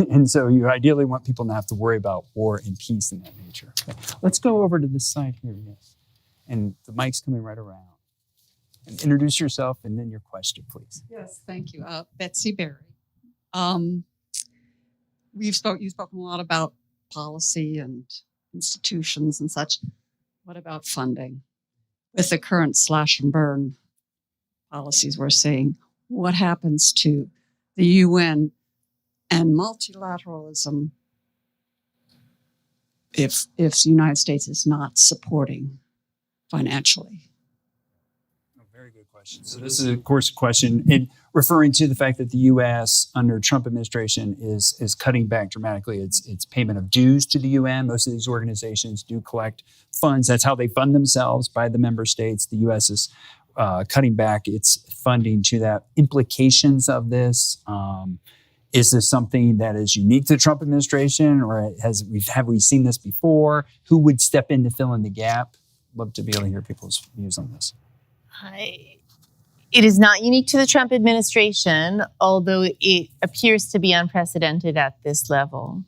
And so you ideally want people not have to worry about war and peace in that nature. Okay. Let's go over to this side here, yes. And the mic's coming right around. And introduce yourself and then your question, please. Yes, thank you. Betsy Berry. You've spoken a lot about policy and institutions and such. What about funding? With the current slash and burn policies we're seeing, what happens to the UN and multilateralism if the United States is not supporting financially? Very good question. So this is, of course, a question in referring to the fact that the U.S. under Trump administration is cutting back dramatically its payment of dues to the UN. Most of these organizations do collect funds. That's how they fund themselves by the member states. The U.S. is cutting back its funding to that. Implications of this. Is this something that is unique to the Trump administration, or have we seen this before? Who would step in to fill in the gap? Love to be able to hear people's views on this. It is not unique to the Trump administration, although it appears to be unprecedented at this level.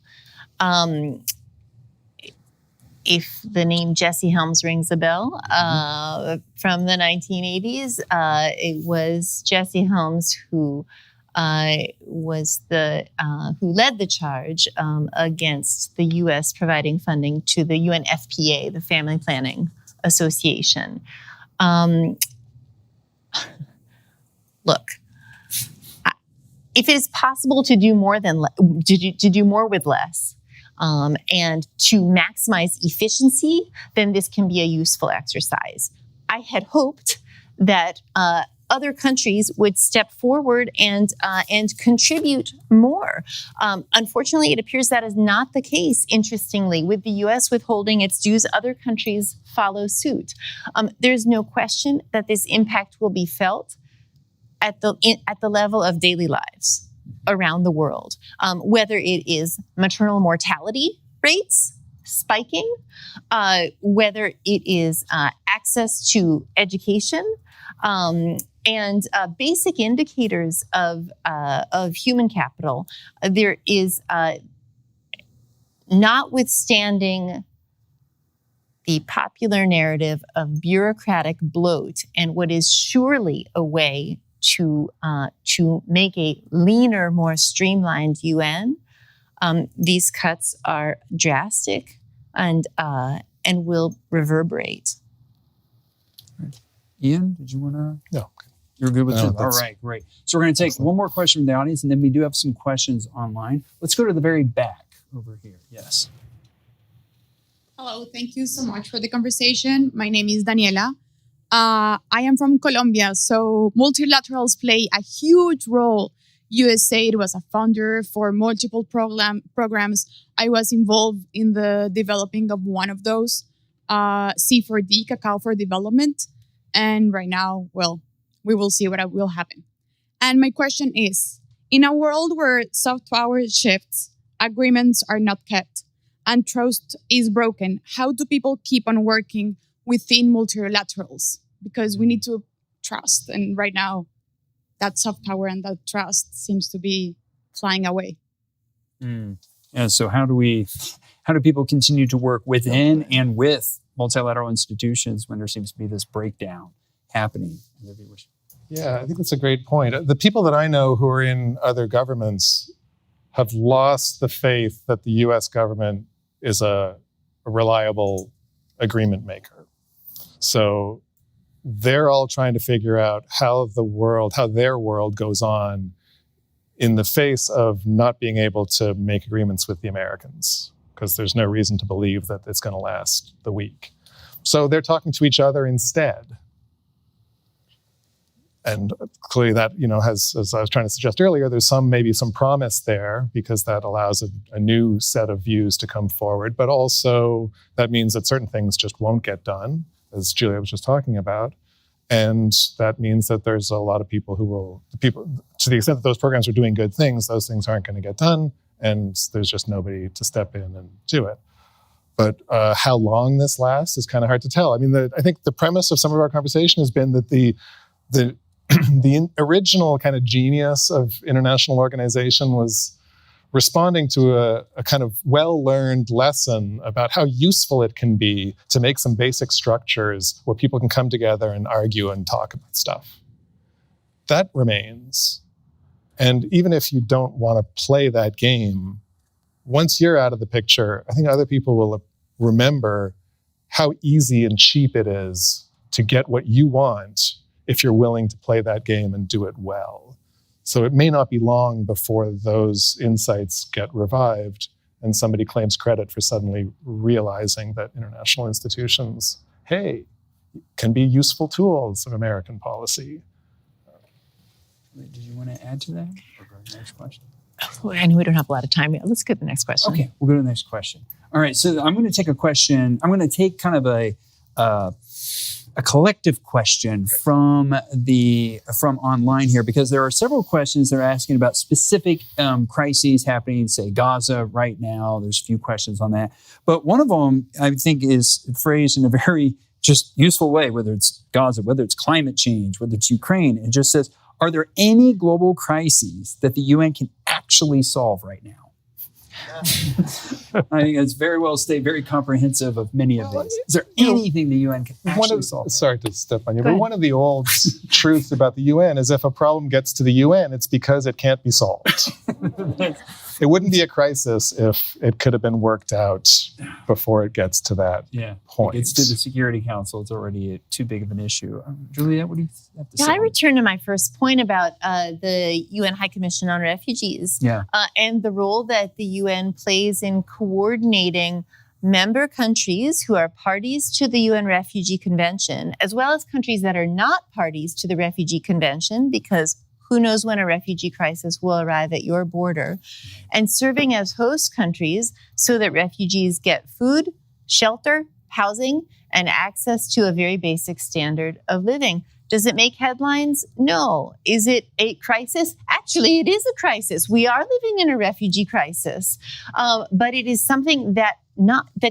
If the name Jesse Helms rings a bell from the 1980s, it was Jesse Helms who was who led the charge against the U.S. providing funding to the UNFPA, the Family Planning Association. Look, if it is possible to do more to do more with less, and to maximize efficiency, then this can be a useful exercise. I had hoped that other countries would step forward and contribute more. Unfortunately, it appears that is not the case. Interestingly, with the U.S. withholding its dues, other countries follow suit. There's no question that this impact will be felt at the level of daily lives around the world, whether it is maternal mortality rates spiking, whether it is access to education, and basic indicators of human capital. There is, notwithstanding the popular narrative of bureaucratic bloat and what is surely a way to make a leaner, more streamlined UN, these cuts are drastic and will reverberate. Ian, did you want to? No. You're good with No, it? All right, great. So we're going to take one more question from the audience, and then we do have some questions online. Let's go to the very back over here. Yes. Hello, thank you so much for the conversation. My name is Daniela. I am from Colombia, so multilaterals play a huge role. USAID was a funder for multiple programs. I was involved in the developing of one of those, C4D, Cacao for Development. And right now, well, we will see what will happen. And my question is, in a world where soft power shifts, agreements are not kept, and trust is broken, how do people keep on working within multilaterals? Because we need to trust. And right now, that soft power and that trust seems to be flying away. Yeah, so how do people continue to work within and with multilateral institutions when there seems to be this breakdown happening? Yeah, I think that's a great point. The people that I know who are in other governments have lost the faith that the U.S. government is a reliable agreement maker. So they're all trying to figure out how their world goes on in the face of not being able to make agreements with the Americans, because there's no reason to believe that it's going to last the week. So they're talking to each other instead. And clearly that, has, as I was trying to suggest earlier, there's maybe some promise there, because that allows a new set of views to come forward. But also that means that certain things just won't get done, as Juliet was just talking about. And that means that there's a lot of people to the extent that those programs are doing good things, those things aren't going to get done. And there's just nobody to step in and do it. But how long this lasts is kind of hard to tell. I mean, I think the premise of some of our conversation has been that the original kind of genius of international organization was responding to a kind of well-learned lesson about how useful it can be to make some basic structures where people can come together and argue and talk about stuff. That remains. And even if you don't want to play that game, once you're out of the picture, I think other people will remember how easy and cheap it is to get what you want if you're willing to play that game and do it well. So it may not be long before those insights get revived and somebody claims credit for suddenly realizing that international institutions, hey, can be useful tools of American policy. Did you want to add to that? Or go to the next question? I know we don't have a lot of time yet. Let's go to the next question. Okay, we'll go to the next question. All right, so I'm going to take a question. I'm going to take kind of a collective question from online here, because there are several questions that are asking about specific crises happening, say Gaza right now. There's a few questions on that. But one of them I think is phrased in a very just useful way, whether it's Gaza, whether it's climate change, whether it's Ukraine. It just says, are there any global crises that the UN can actually solve right now? I think it's very well stated, very comprehensive of many of these. Is there anything the UN can actually solve? Sorry to step on you, but one of the old truths about the UN is if a problem gets to the UN, it's because it can't be solved. It wouldn't be a crisis if it could have been worked out before it gets to that point. It gets to the Security Council, it's already too big of an issue. Juliet, what do you have to say? I return to my first point about the UN High Commission on Refugees and the role that the UN plays in coordinating member countries who are parties to the UN Refugee Convention, as well as countries that are not parties to the Refugee Convention, because who knows when a refugee crisis will arrive at your border, and serving as host countries so that refugees get food, shelter, housing, and access to a very basic standard of living. Does it make headlines? No. Is it a crisis? Actually, it is a crisis. We are living in a refugee crisis, but it is something that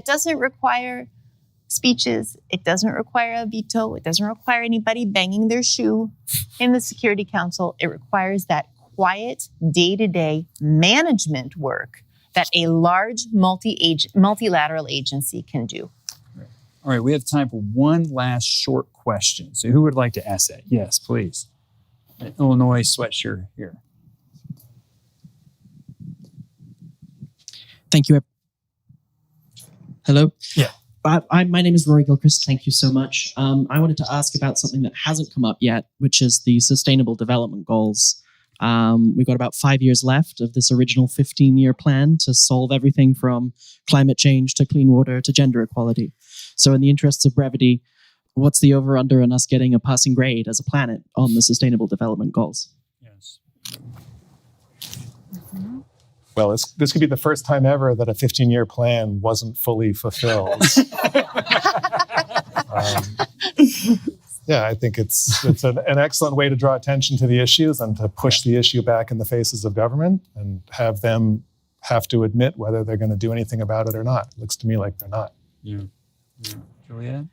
doesn't require speeches. It doesn't require a veto. It doesn't require anybody banging their shoe in the Security Council. It requires that quiet, day-to-day management work that a large multilateral agency can do. All right, we have time for one last short question. So who would like to ask that? Yes, please. Illinois sweatshirt here. Thank you. Hello? Yeah. My name is Rory Gilchrist. Thank you so much. I wanted to ask about something that hasn't come up yet, which is the Sustainable Development Goals. We've got about 5 years left of this original 15-year plan to solve everything from climate change to clean water to gender equality. So in the interests of brevity, what's the over-under on us getting a passing grade as a planet on the Sustainable Development Goals? Yes. Well, this could be the first time ever that a 15-year plan wasn't fully fulfilled. I think it's an excellent way to draw attention to the issues and to push the issue back in the faces of government and have them have to admit whether they're going to do anything about it or not. It looks to me like they're not. Yeah. Juliet?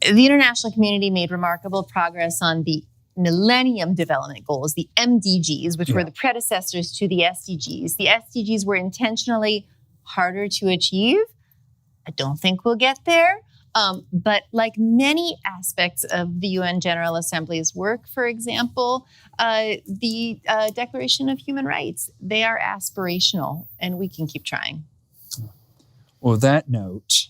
The international community made remarkable progress on the Millennium Development Goals, the MDGs, which were the predecessors to the SDGs. The SDGs were intentionally harder to achieve. I don't think we'll get there. But like many aspects of the UN General Assembly's work, for example, the Declaration of Human Rights, they are aspirational, and we can keep trying. Well, with that note,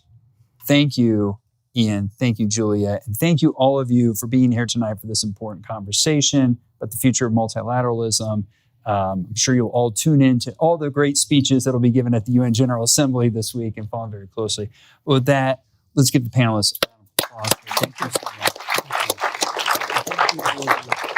thank you, Ian. Thank you, Juliet. And thank you, all of you, for being here tonight for this important conversation about the future of multilateralism. I'm sure you'll all tune in to all the great speeches that will be given at the UN General Assembly this week and follow very closely. But with that, let's give the panelists a round of applause. Thank you so much. Thank you.